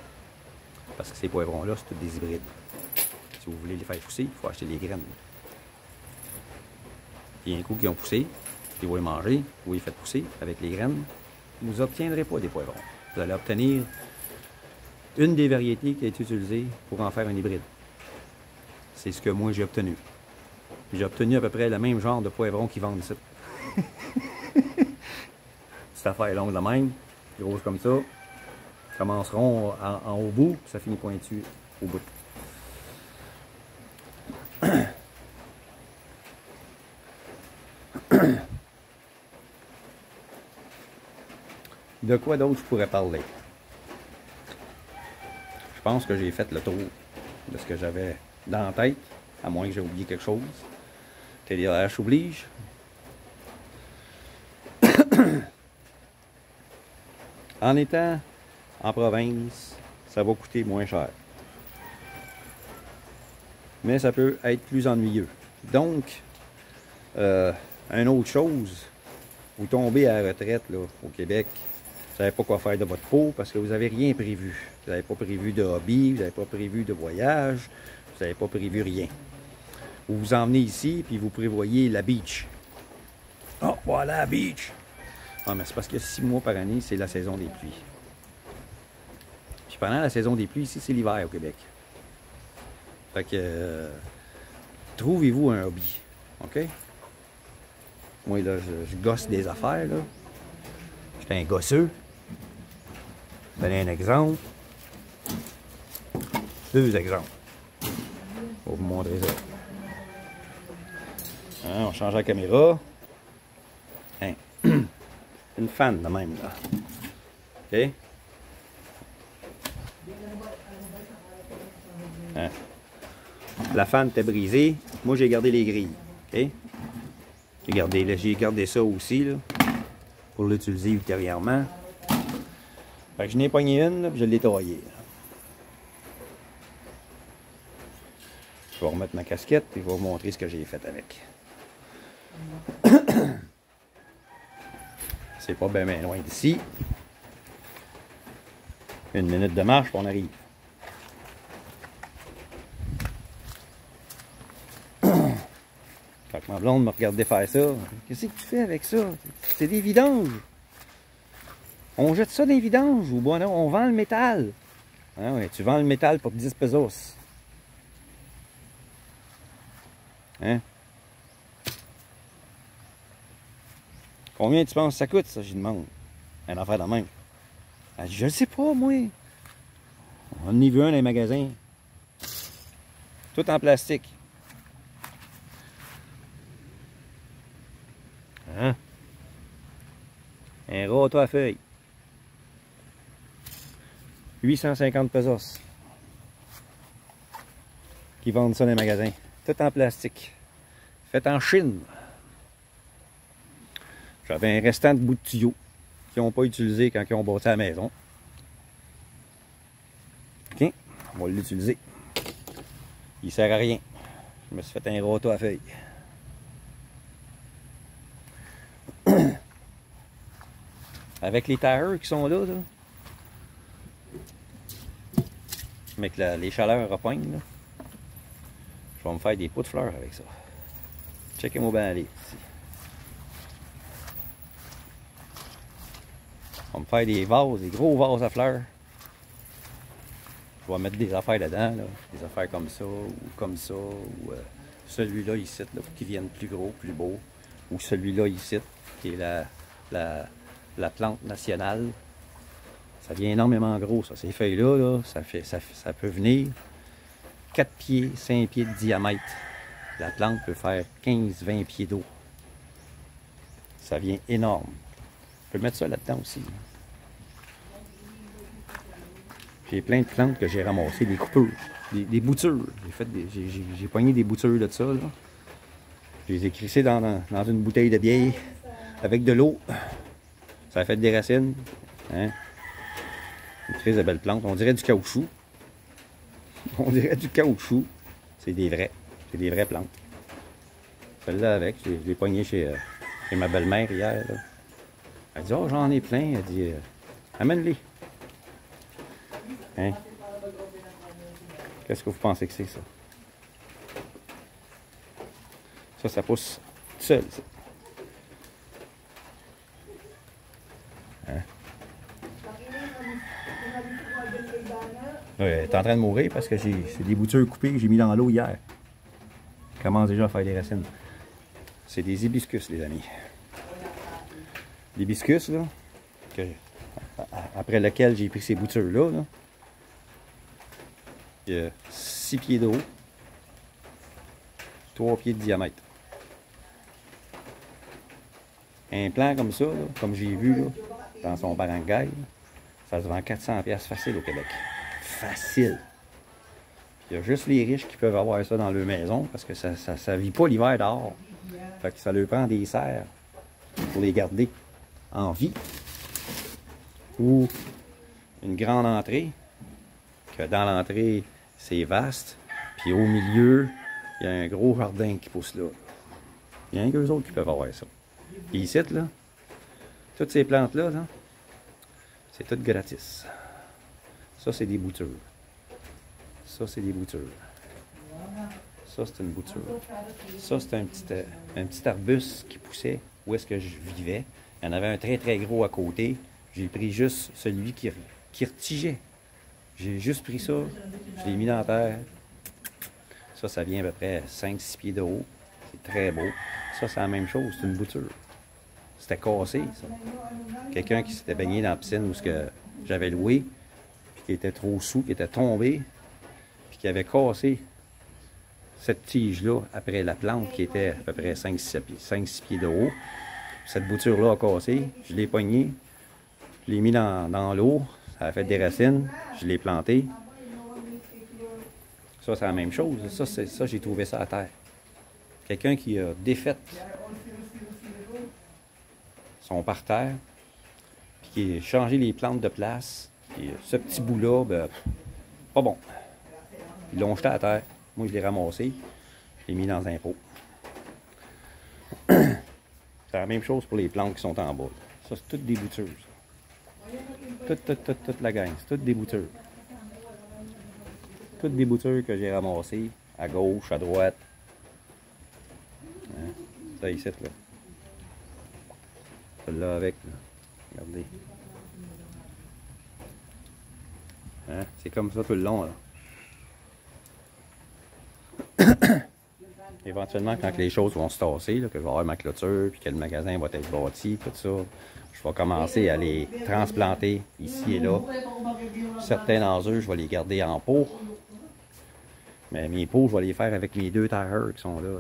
[SPEAKER 1] Parce que ces poivrons-là, c'est tous des hybrides. Si vous voulez les faire pousser, il faut acheter les graines. Puis un coup qu'ils ont poussé, puis vous les mangez, vous les faites pousser avec les graines, vous n'obtiendrez pas des poivrons. Vous allez obtenir une des variétés qui a été utilisée pour en faire un hybride. C'est ce que moi j'ai obtenu. J'ai obtenu à peu près le même genre de poivrons qu'ils vendent ici. Cette affaire longue de même, grosse comme ça. Commence rond en haut bout, puis ça finit pointu au bout. De quoi d'autre je pourrais parler? Je pense que j'ai fait le tour de ce que j'avais dans la tête, à moins que j'ai oublié quelque chose. TDAH oblige. En étant en province, ça va coûter moins cher. Mais ça peut être plus ennuyeux. Donc, une autre chose, vous tombez à la retraite là, au Québec, vous savez pas quoi faire de votre peau parce que vous n'avez rien prévu. Vous n'avez pas prévu de hobby, vous n'avez pas prévu de voyage, vous n'avez pas prévu rien. Vous vous emmenez ici, puis vous prévoyez la beach. Oh, voilà la beach! Ah, mais c'est parce que 6 mois par année, c'est la saison des pluies. Puis pendant la saison des pluies, ici, c'est l'hiver au Québec. Fait que, trouvez-vous un hobby, OK? Moi, là, je gosse des affaires, là. J'étais un gosseux. Je vais donner un exemple. 2 exemples. Je vais vous montrer ça. Hein, on change la caméra. Hein. Une fan de même, là. OK? Hein. La fan était brisée. Moi, j'ai gardé les grilles. OK? J'ai gardé ça aussi, là, pour l'utiliser ultérieurement. Fait que je n'ai pogné une, là, puis je l'ai taillée. Je vais remettre ma casquette, et je vais vous montrer ce que j'ai fait avec. C'est pas bien loin d'ici. 1 minute de marche, puis on arrive. Fait que ma blonde me regardait faire ça. Qu'est-ce que tu fais avec ça? C'est des vidanges. On jette ça dans les vidanges ou bon, non, on vend le métal. Hein, ouais, tu vends le métal pour 10 pesos. Hein? Combien tu penses que ça coûte, ça, j'y demande. Un affaire de même. Elle dit, je ne sais pas, moi. On en a vu un dans les magasins. Tout en plastique. Hein? Un râteau à feuilles. 850 pesos. Qui vendent ça dans les magasins. Tout en plastique. Fait en Chine. J'avais un restant de bout de tuyau qu'ils n'ont pas utilisé quand ils ont bâti la maison. OK, on va l'utiliser. Il sert à rien. Je me suis fait un râteau à feuilles. Avec les tailleurs qui sont là, avec les chaleurs repoignent, là, je vais me faire des pots de fleurs avec ça. Checkez-moi bien aller ici. On va me faire des vases, des gros vases à fleurs. Je vais mettre des affaires dedans, là, des affaires comme ça, ou celui-là ici, là, pour qu'il vienne plus gros, plus beau. Ou celui-là ici, qui est la plante nationale. Ça devient énormément gros, ça. Ces feuilles-là, là, ça peut venir 4 pieds, 5 pieds de diamètre. La plante peut faire 15-20 pieds d'eau. Ça vient énorme. Je peux mettre ça là-dedans aussi. J'ai plein de plantes que j'ai ramassées, des coupures, des boutures. J'ai poigné des boutures de ça, là. Je les ai crissées dans une bouteille de bière avec de l'eau. Ça a fait des racines. Hein? Une très belle plante. On dirait du caoutchouc. On dirait du caoutchouc. C'est des vrais. C'est des vraies plantes. Celle-là avec, je l'ai poignée chez ma belle-mère hier. Là. Elle dit, oh, j'en ai plein. Elle dit, amène-les. Hein? Qu'est-ce que vous pensez que c'est, ça? Ça pousse tout seul, ça. Hein? Ouais, elle est en train de mourir parce que c'est des boutures coupées que j'ai mis dans l'eau hier. Elle commence déjà à faire des racines. C'est des hibiscus, les amis. L'hibiscus, là, après lequel j'ai pris ces boutures-là, là, il y a 6 pieds de haut, 3 pieds de diamètre. Un plant comme ça, là, comme j'ai vu là, dans son barangay, ça se vend 400$ facile au Québec. Facile. Il y a juste les riches qui peuvent avoir ça dans leur maison parce que ça ne vit pas l'hiver dehors. Fait que ça leur prend des serres pour les garder en vie. Ou une grande entrée, que dans l'entrée, c'est vaste. Puis au milieu, il y a un gros jardin qui pousse là. Il y a un qu'eux autres qui peuvent avoir ça. Puis ici, là, toutes ces plantes-là, là, c'est tout gratis. Ça, c'est des boutures. Ça, c'est des boutures. Ça, c'est une bouture. Ça, c'est un petit arbuste qui poussait où est-ce que je vivais. Il y en avait un très, très gros à côté. J'ai pris juste celui qui retigeait. J'ai juste pris ça, je l'ai mis dans la terre. Ça vient à peu près 5-6 pieds de haut. C'est très beau. Ça, c'est la même chose, c'est une bouture. C'était cassé, ça. Quelqu'un qui s'était baigné dans la piscine où j'avais loué, puis qui était trop sous, qui était tombé, puis qui avait cassé cette tige-là après la plante qui était à peu près 5-6 pieds de haut. Cette bouture-là a cassé, je l'ai poignée, je l'ai mis dans l'eau, ça a fait des racines, je l'ai planté. Ça, c'est la même chose. Ça, j'ai trouvé ça à terre. Quelqu'un qui a défait son parterre, puis qui a changé les plantes de place. Puis ce petit bout-là, ben, pas bon. Ils l'ont jeté à terre. Moi, je l'ai ramassé. Je l'ai mis dans un pot. C'est la même chose pour les plantes qui sont en bas. Ça, c'est toutes des boutures. Toute la gang. C'est toutes des boutures. Toutes des boutures que j'ai ramassées à gauche, à droite. Hein? Ça ici, là. Celle-là avec, là. Regardez. Hein? C'est comme ça tout le long, là. Éventuellement, quand les choses vont se tasser, là, que je vais avoir ma clôture, puis que le magasin va être bâti, tout ça, je vais commencer à les transplanter ici et là. Certains d'entre eux, je vais les garder en pot. Mais mes pots, je vais les faire avec mes 2 tailleurs qui sont là.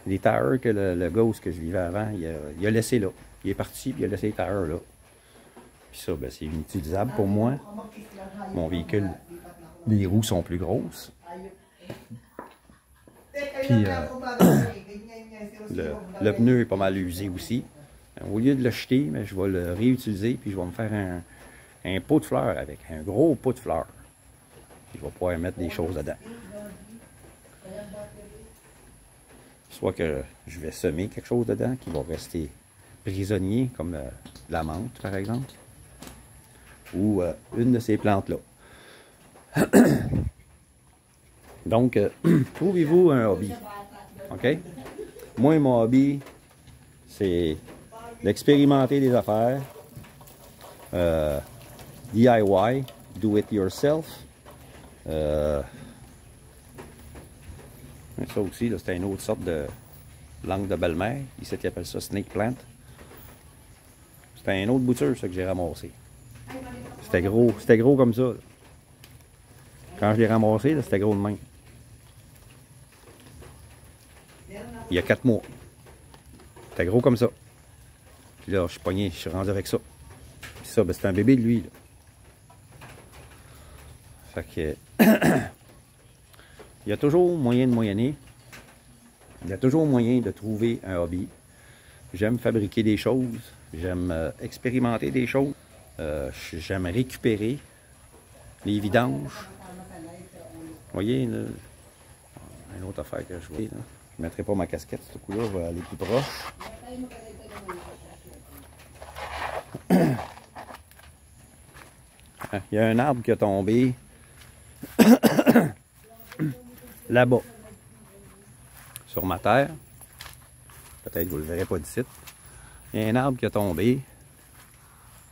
[SPEAKER 1] Les tailleurs que le gars où je vivais avant, il a laissé là. Il est parti, puis il a laissé les tailleurs là. Puis ça, ben, c'est inutilisable pour moi. Mon véhicule, les roues sont plus grosses. Puis le pneu est pas mal usé aussi. Au lieu de le jeter, mais je vais le réutiliser, puis je vais me faire un pot de fleurs avec, un gros pot de fleurs. Puis je vais pouvoir mettre des choses dedans. Soit que je vais semer quelque chose dedans qui va rester prisonnier, comme la menthe par exemple, ou une de ces plantes-là. Donc, trouvez-vous un hobby. OK? Moi, mon hobby, c'est d'expérimenter des affaires. DIY, do it yourself. Ça aussi, c'est une autre sorte de langue de belle-mère. Ici, ils appellent ça snake plant. C'est une autre bouture, ça, que j'ai ramassé. C'était gros comme ça. Là. Quand je l'ai ramassé, c'était gros de même. Il y a 4 mois. C'était gros comme ça. Puis là, je suis pogné, je suis rendu avec ça. Puis ça, ben, c'est un bébé de lui. Là. Fait que... il y a toujours moyen de moyenner. Il y a toujours moyen de trouver un hobby. J'aime fabriquer des choses. J'aime expérimenter des choses. J'aime récupérer les vidanges. Vous voyez, là, une autre affaire que je vois. Là. Je ne mettrai pas ma casquette, ce coup-là, je vais aller plus proche. Il y a un arbre qui a tombé là-bas, sur ma terre. Peut-être que vous ne le verrez pas d'ici. Il y a un arbre qui a tombé.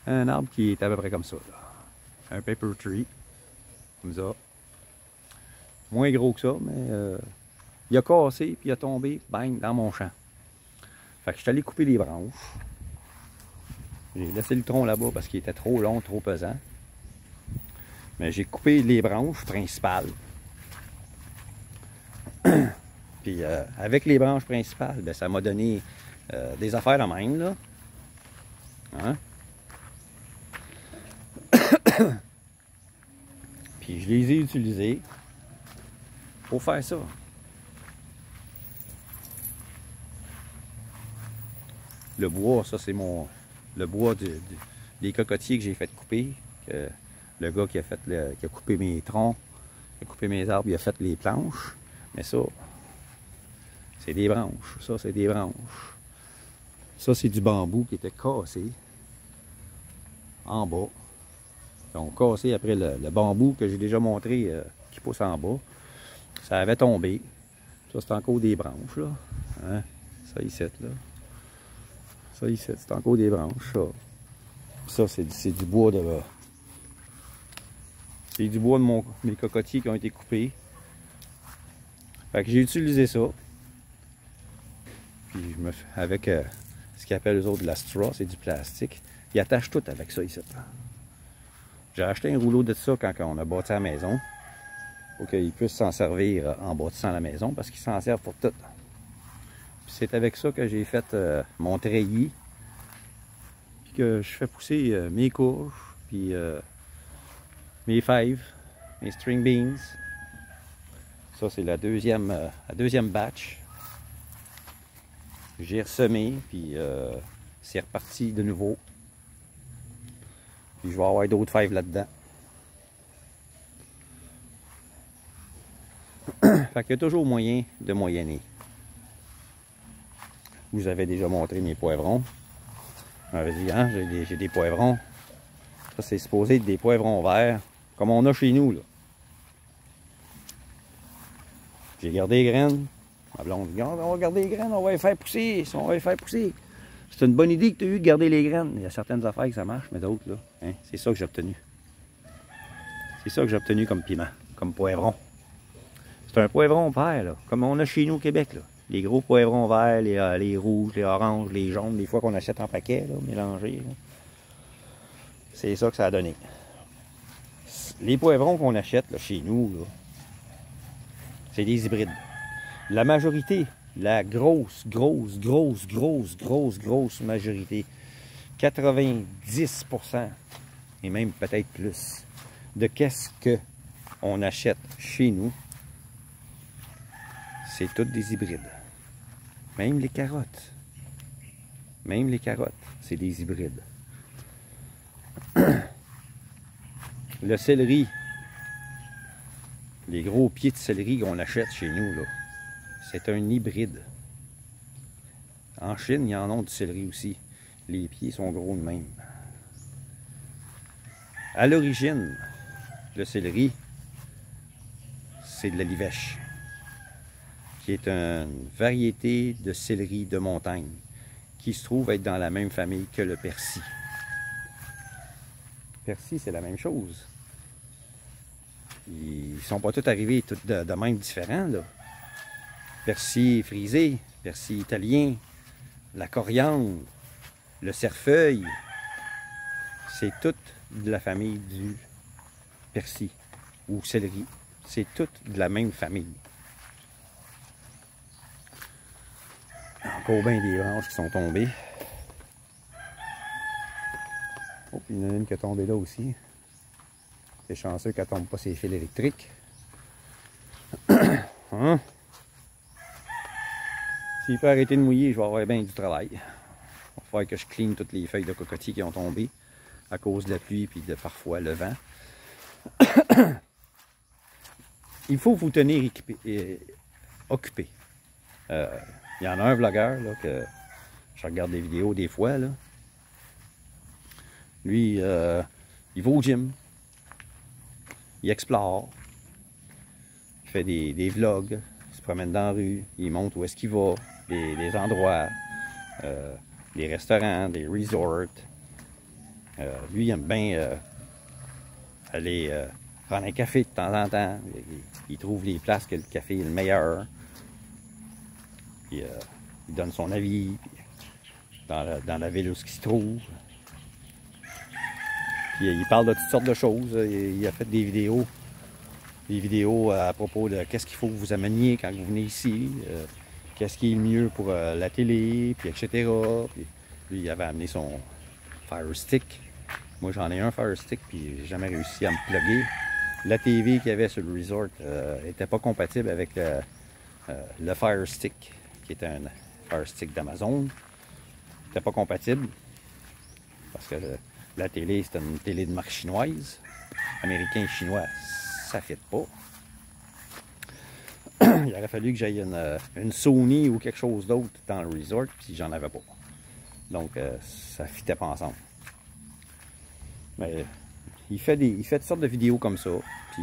[SPEAKER 1] Un arbre qui est à peu près comme ça. Là. Un paper tree. Comme ça. Moins gros que ça, mais il a cassé, puis il a tombé, bang, dans mon champ. Fait que je suis allé couper les branches. J'ai laissé le tronc là-bas parce qu'il était trop long, trop pesant. Mais j'ai coupé les branches principales. Puis avec les branches principales, ben, ça m'a donné des affaires de même, là. Hein? Puis je les ai utilisées pour faire ça. Le bois, ça c'est le bois des cocotiers que j'ai fait couper. Le gars qui a coupé mes troncs, qui a coupé mes arbres, il a fait les planches. Mais ça, c'est des branches. Ça, c'est des branches. Ça, c'est du bambou qui était cassé en bas. Donc, cassé après le bambou que j'ai déjà montré qui pousse en bas. Ça avait tombé. Ça, c'est encore des branches, là. Hein? Ça, ici, là. Ça, ici, c'est encore des branches, ça. Ça, c'est du bois de... c'est du bois de mes cocotiers qui ont été coupés. Fait que j'ai utilisé ça. Puis avec ce qu'ils appellent eux autres de la straw, c'est du plastique. Ils attachent tout avec ça ici. J'ai acheté un rouleau de ça quand on a bâti la maison. Pour qu'ils puissent s'en servir en bâtissant la maison, parce qu'ils s'en servent pour tout. Puis c'est avec ça que j'ai fait mon treillis. Puis que je fais pousser mes courges, puis mes fèves, mes string beans. Ça, c'est la deuxième batch. J'ai ressemé, puis c'est reparti de nouveau. Puis je vais avoir d'autres fèves là-dedans. Fait qu'il y a toujours moyen de moyenner. Vous avez déjà montré mes poivrons. On m'avait dit, hein, j'ai des poivrons. Ça, c'est supposé être des poivrons verts, comme on a chez nous, là. J'ai gardé les graines. Ma blonde dit, on va garder les graines, on va les faire pousser. On va les faire pousser. C'est une bonne idée que tu as eu de garder les graines. Il y a certaines affaires que ça marche, mais d'autres, là, hein, c'est ça que j'ai obtenu. C'est ça que j'ai obtenu comme piment, comme poivron. C'est un poivron vert, là, comme on a chez nous au Québec, là. Les gros poivrons verts, les rouges, les oranges, les jaunes, des fois qu'on achète en paquet, là, mélangés. C'est ça que ça a donné. Les poivrons qu'on achète là, chez nous, c'est des hybrides. La majorité, la grosse majorité, 90%, et même peut-être plus, de qu'est-ce qu'on achète chez nous, c'est toutes des hybrides. Même les carottes. Même les carottes, c'est des hybrides. Le céleri, les gros pieds de céleri qu'on achète chez nous, là, c'est un hybride. En Chine, il y en a du céleri aussi. Les pieds sont gros de même. À l'origine, le céleri, c'est de la livèche, qui est une variété de céleri de montagne, qui se trouve être dans la même famille que le persil. Le persil, c'est la même chose. Ils ne sont pas tous arrivés de même différents, là. Persil frisé, persil italien, la coriandre, le cerfeuil, c'est toutes de la famille du persil ou céleri. C'est toutes de la même famille. Encore bien des branches qui sont tombées. Oh, il y en a une qui est tombée là aussi. C'est chanceux qu'elle ne tombe pas ses fils électriques. Hein? S'il peut arrêter de mouiller, je vais avoir bien du travail. Il va falloir que je clean toutes les feuilles de cocotier qui ont tombé à cause de la pluie et de parfois le vent. Il faut vous tenir occupé. Il y en a un vlogueur là, que je regarde des vidéos des fois. Là. Lui, il va au gym. Il explore. Il fait des vlogs. Il se promène dans la rue. Il montre où est-ce qu'il va. Des endroits. Des restaurants, des resorts. Lui, il aime bien aller prendre un café de temps en temps. Il trouve les places que le café est le meilleur. Puis, il donne son avis dans la ville où il se trouve. Puis, il parle de toutes sortes de choses. Il a fait des vidéos à propos de qu'est-ce qu'il faut que vous ameniez quand vous venez ici. Qu'est-ce qui est le mieux pour la télé, puis etc. Puis, lui, il avait amené son Fire Stick. Moi, j'en ai un Fire Stick, puis j'ai jamais réussi à me plugger. La TV qu'il y avait sur le resort n'était pas compatible avec le Fire Stick, qui était un Fire Stick d'Amazon. C'était pas compatible, parce que la télé, c'était une télé de marque chinoise. Américain et chinois, ça ne fit pas. Il aurait fallu que j'aille une Sony ou quelque chose d'autre dans le resort, puis j'en avais pas. Donc, ça ne fitait pas ensemble. Mais il fait toutes sortes de vidéos comme ça, puis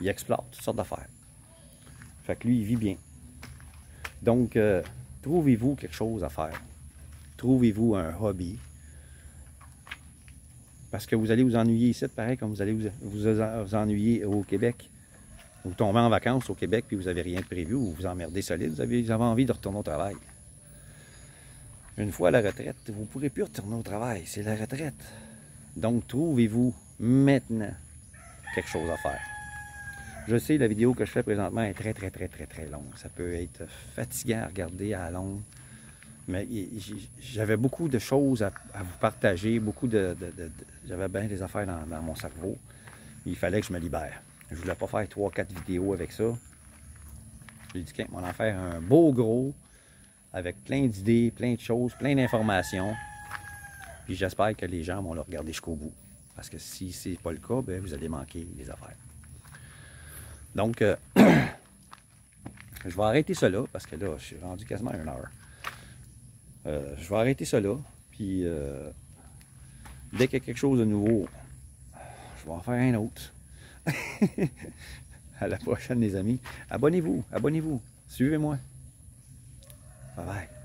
[SPEAKER 1] il explore toutes sortes d'affaires. Fait que lui, il vit bien. Donc, trouvez-vous quelque chose à faire. Trouvez-vous un hobby. Parce que vous allez vous ennuyer ici, pareil comme vous allez vous ennuyer au Québec. Vous tombez en vacances au Québec puis vous n'avez rien de prévu, ou vous vous emmerdez solide, vous avez envie de retourner au travail. Une fois à la retraite, vous ne pourrez plus retourner au travail, c'est la retraite. Donc, trouvez-vous maintenant quelque chose à faire. Je sais, la vidéo que je fais présentement est très longue. Ça peut être fatigant à regarder à la longue. Mais j'avais beaucoup de choses à vous partager, j'avais bien des affaires dans mon cerveau. Il fallait que je me libère. Je ne voulais pas faire 3-4 vidéos avec ça. J'ai dit qu'on va en faire un beau gros, avec plein d'idées, plein de choses, plein d'informations. Puis j'espère que les gens vont le regarder jusqu'au bout. Parce que si ce n'est pas le cas, bien, vous allez manquer les affaires. Donc, je vais arrêter ça là, parce que là, je suis rendu quasiment à 1 heure. Je vais arrêter ça là, puis dès qu'il y a quelque chose de nouveau, je vais en faire un autre. À la prochaine, les amis. Abonnez-vous, suivez-moi. Bye bye.